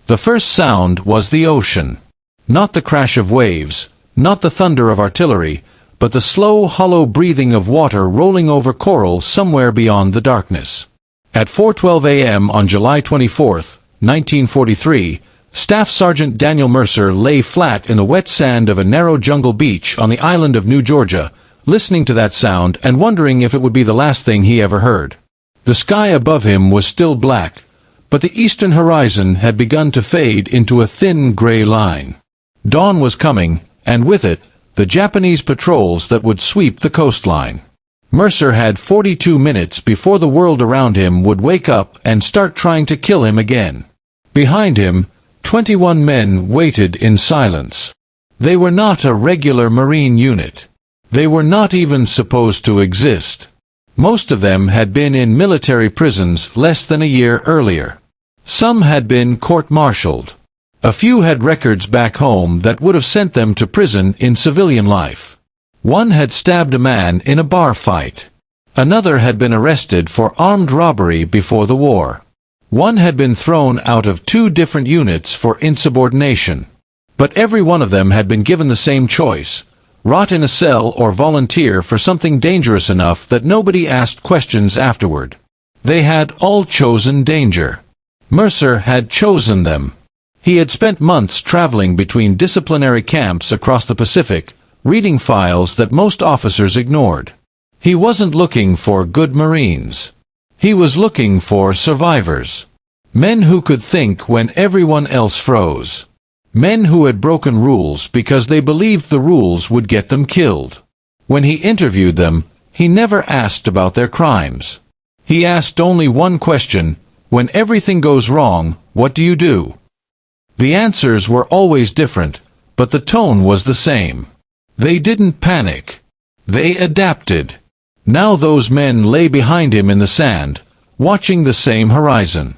The first sound was the ocean. Not the crash of waves, not the thunder of artillery, but the slow, hollow breathing of water rolling over coral somewhere beyond the darkness. At 4:12 a.m. on July 24, 1943, Staff Sergeant Daniel Mercer lay flat in the wet sand of a narrow jungle beach on the island of New Georgia, listening to that sound and wondering if it would be the last thing he ever heard. The sky above him was still black, but the eastern horizon had begun to fade into a thin gray line. Dawn was coming, and with it, the Japanese patrols that would sweep the coastline. Mercer had 42 minutes before the world around him would wake up and start trying to kill him again. Behind him, 21 men waited in silence. They were not a regular Marine unit. They were not even supposed to exist. Most of them had been in military prisons less than a year earlier. Some had been court-martialed. A few had records back home that would have sent them to prison in civilian life. One had stabbed a man in a bar fight. Another had been arrested for armed robbery before the war. One had been thrown out of 2 different units for insubordination. But every one of them had been given the same choice: rot in a cell or volunteer for something dangerous enough that nobody asked questions afterward. They had all chosen danger. Mercer had chosen them. He had spent months traveling between disciplinary camps across the Pacific, reading files that most officers ignored. He wasn't looking for good Marines. He was looking for survivors. Men who could think when everyone else froze. Men who had broken rules because they believed the rules would get them killed. When he interviewed them, he never asked about their crimes. He asked only one question: when everything goes wrong, what do you do? The answers were always different, but the tone was the same. They didn't panic. They adapted. Now those men lay behind him in the sand, watching the same horizon.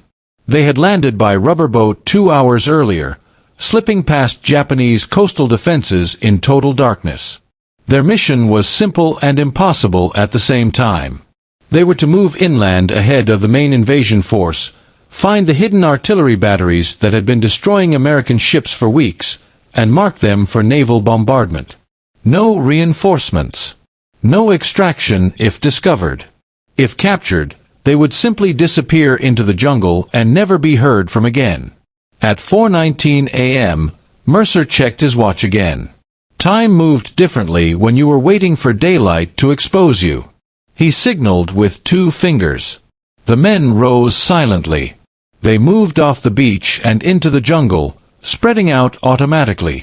They had landed by rubber boat 2 hours earlier, slipping past Japanese coastal defenses in total darkness. Their mission was simple and impossible at the same time. They were to move inland ahead of the main invasion force, find the hidden artillery batteries that had been destroying American ships for weeks, and mark them for naval bombardment. No reinforcements. No extraction if discovered. If captured, they would simply disappear into the jungle and never be heard from again. At 4:19 a.m., Mercer checked his watch again. Time moved differently when you were waiting for daylight to expose you. He signaled with 2 fingers. The men rose silently. They moved off the beach and into the jungle, spreading out automatically.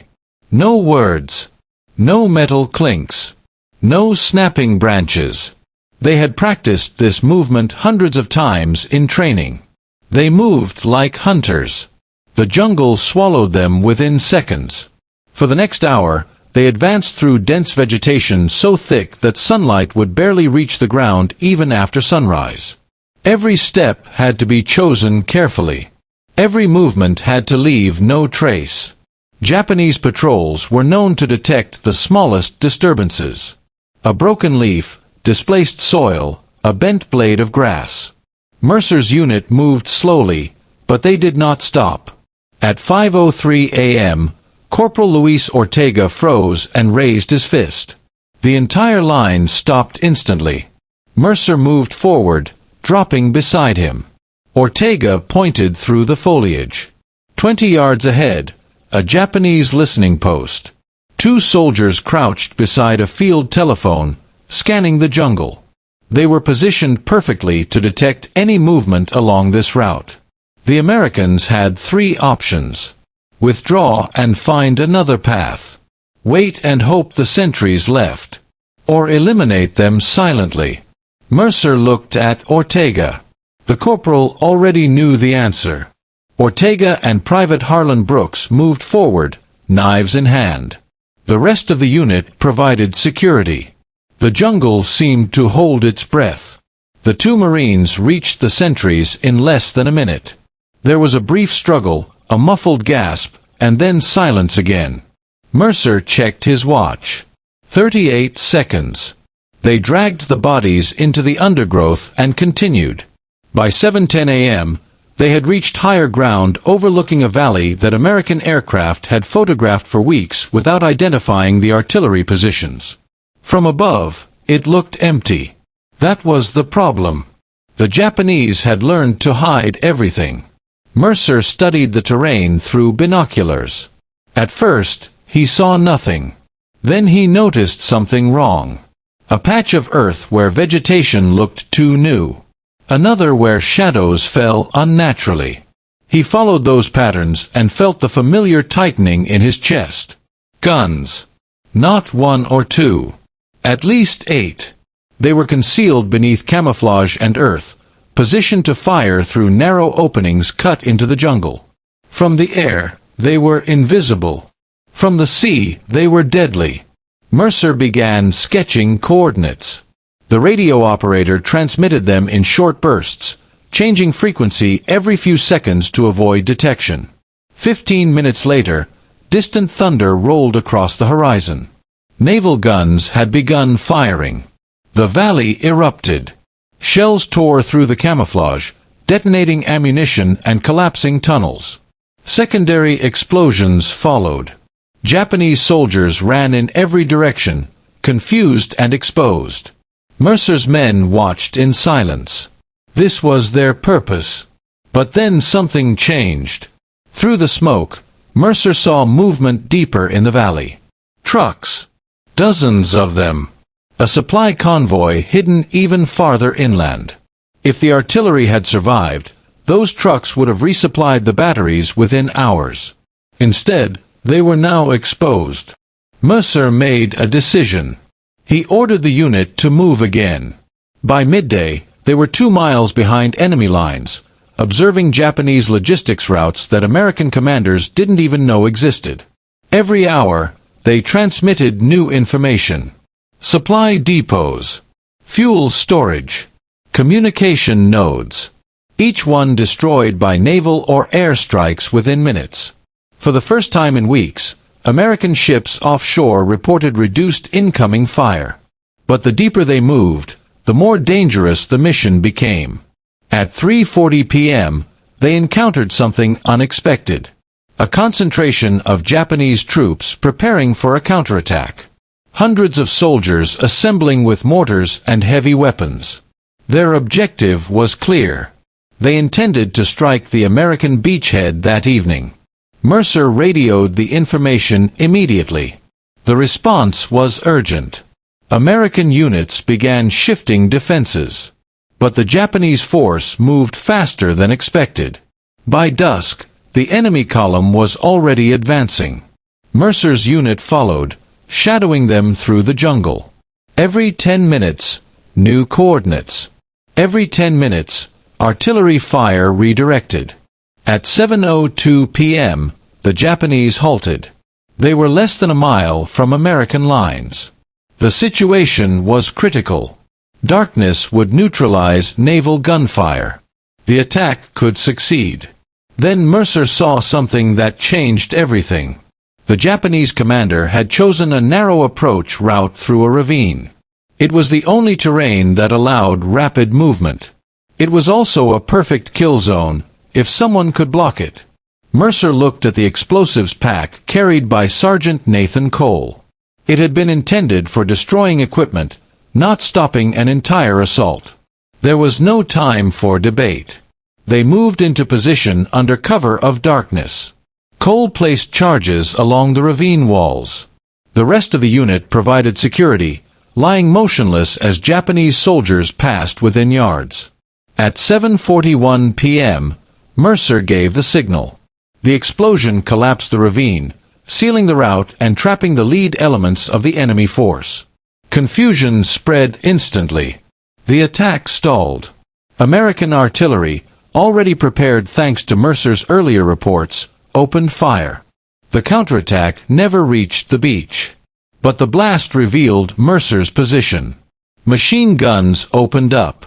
No words. No metal clinks. No snapping branches. They had practiced this movement hundreds of times in training. They moved like hunters. The jungle swallowed them within seconds. For the next hour, they advanced through dense vegetation so thick that sunlight would barely reach the ground even after sunrise. Every step had to be chosen carefully. Every movement had to leave no trace. Japanese patrols were known to detect the smallest disturbances. A broken leaf, displaced soil, a bent blade of grass. Mercer's unit moved slowly, but they did not stop. At 5:03 a.m., Corporal Luis Ortega froze and raised his fist. The entire line stopped instantly. Mercer moved forward, dropping beside him. Ortega pointed through the foliage. 20 yards ahead, a Japanese listening post. 2 soldiers crouched beside a field telephone, scanning the jungle. They were positioned perfectly to detect any movement along this route. The Americans had 3 options: withdraw and find another path, wait and hope the sentries left, or eliminate them silently. Mercer looked at Ortega. The corporal already knew the answer. Ortega and Private Harlan Brooks moved forward, knives in hand. The rest of the unit provided security. The jungle seemed to hold its breath. The 2 Marines reached the sentries in less than a minute. There was a brief struggle, a muffled gasp, and then silence again. Mercer checked his watch. 38 seconds. They dragged the bodies into the undergrowth and continued. By 7:10 a.m., They had reached higher ground overlooking a valley that American aircraft had photographed for weeks without identifying the artillery positions. From above, it looked empty. That was the problem. The Japanese had learned to hide everything. Mercer studied the terrain through binoculars. At first, he saw nothing. Then he noticed something wrong. A patch of earth where vegetation looked too new. Another where shadows fell unnaturally. He followed those patterns and felt the familiar tightening in his chest. Guns. Not one or two. At least 8. They were concealed beneath camouflage and earth, positioned to fire through narrow openings cut into the jungle. From the air, they were invisible. From the sea, they were deadly. Mercer began sketching coordinates. The radio operator transmitted them in short bursts, changing frequency every few seconds to avoid detection. 15 minutes later, distant thunder rolled across the horizon. Naval guns had begun firing. The valley erupted. Shells tore through the camouflage, detonating ammunition and collapsing tunnels. Secondary explosions followed. Japanese soldiers ran in every direction, confused and exposed. Mercer's men watched in silence. This was their purpose. But then something changed. Through the smoke, Mercer saw movement deeper in the valley. Trucks. Dozens of them. A supply convoy hidden even farther inland. If the artillery had survived, those trucks would have resupplied the batteries within hours. Instead, they were now exposed. Mercer made a decision. He ordered the unit to move again. By midday, they were 2 miles behind enemy lines, observing Japanese logistics routes that American commanders didn't even know existed. Every hour, they transmitted new information. Supply depots, fuel storage, communication nodes, each one destroyed by naval or air strikes within minutes. For the first time in weeks, American ships offshore reported reduced incoming fire. But the deeper they moved, the more dangerous the mission became. At 3:40 p.m., they encountered something unexpected. A concentration of Japanese troops preparing for a counterattack. Hundreds of soldiers assembling with mortars and heavy weapons. Their objective was clear. They intended to strike the American beachhead that evening. Mercer radioed the information immediately. The response was urgent. American units began shifting defenses. But the Japanese force moved faster than expected. By dusk, the enemy column was already advancing. Mercer's unit followed, shadowing them through the jungle. Every 10 minutes, new coordinates. Every 10 minutes, artillery fire redirected. At 7:02 p.m., the Japanese halted. They were less than a mile from American lines. The situation was critical. Darkness would neutralize naval gunfire. The attack could succeed. Then Mercer saw something that changed everything. The Japanese commander had chosen a narrow approach route through a ravine. It was the only terrain that allowed rapid movement. It was also a perfect kill zone, if someone could block it. Mercer looked at the explosives pack carried by Sergeant Nathan Cole. It had been intended for destroying equipment, not stopping an entire assault. There was no time for debate. They moved into position under cover of darkness. Cole placed charges along the ravine walls. The rest of the unit provided security, lying motionless as Japanese soldiers passed within yards. At 7:41 p.m., Mercer gave the signal. The explosion collapsed the ravine, sealing the route and trapping the lead elements of the enemy force. Confusion spread instantly. The attack stalled. American artillery, already prepared thanks to Mercer's earlier reports, opened fire. The counterattack never reached the beach. But the blast revealed Mercer's position. Machine guns opened up.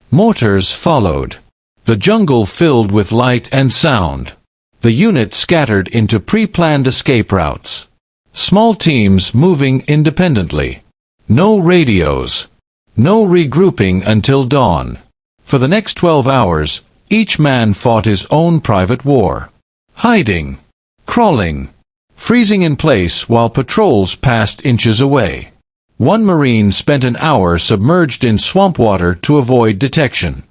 Mortars followed. The jungle filled with light and sound. The unit scattered into pre-planned escape routes. Small teams moving independently. No radios. No regrouping until dawn. For the next 12 hours, Each man fought his own private war. Hiding, crawling, freezing in place while patrols passed inches away. One Marine spent an hour submerged in swamp water to avoid detection.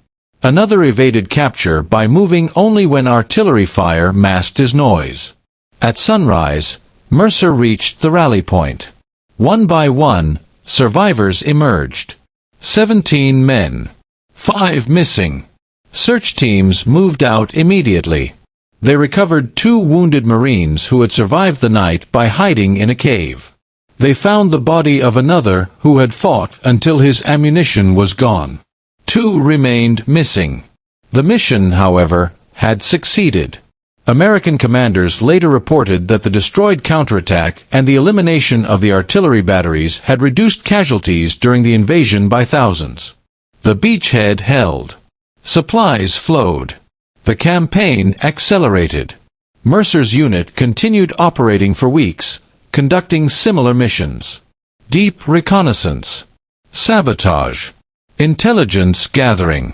Another evaded capture by moving only when artillery fire masked his noise. At sunrise, Mercer reached the rally point. One by one, survivors emerged. 17 men. 5 missing. Search teams moved out immediately. They recovered 2 wounded Marines who had survived the night by hiding in a cave. They found the body of another who had fought until his ammunition was gone. 2 remained missing. The mission, however, had succeeded. American commanders later reported that the destroyed counterattack and the elimination of the artillery batteries had reduced casualties during the invasion by thousands. The beachhead held. Supplies flowed. The campaign accelerated. Mercer's unit continued operating for weeks, conducting similar missions. Deep reconnaissance. Sabotage. Intelligence gathering.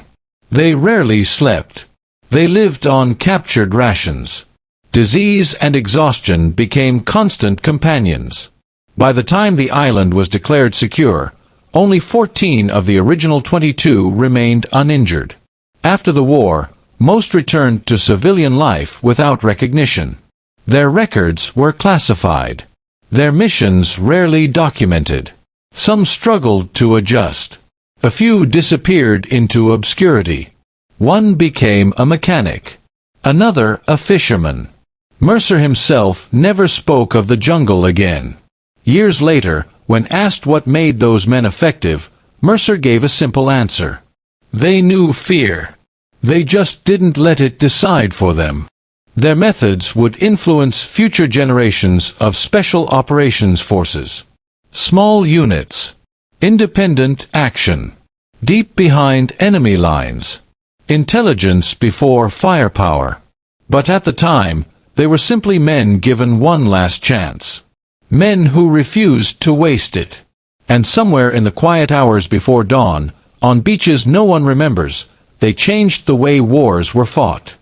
They rarely slept. They lived on captured rations. Disease and exhaustion became constant companions. By the time the island was declared secure, only 14 of the original 22 remained uninjured. After the war, most returned to civilian life without recognition. Their records were classified. Their missions rarely documented. Some struggled to adjust. A few disappeared into obscurity. One became a mechanic. Another a fisherman. Mercer himself never spoke of the jungle again. Years later, when asked what made those men effective, Mercer gave a simple answer. They knew fear. They just didn't let it decide for them. Their methods would influence future generations of special operations forces. Small units. Independent action. Deep behind enemy lines. Intelligence before firepower. But at the time, they were simply men given one last chance. Men who refused to waste it. And somewhere in the quiet hours before dawn, on beaches no one remembers, they changed the way wars were fought.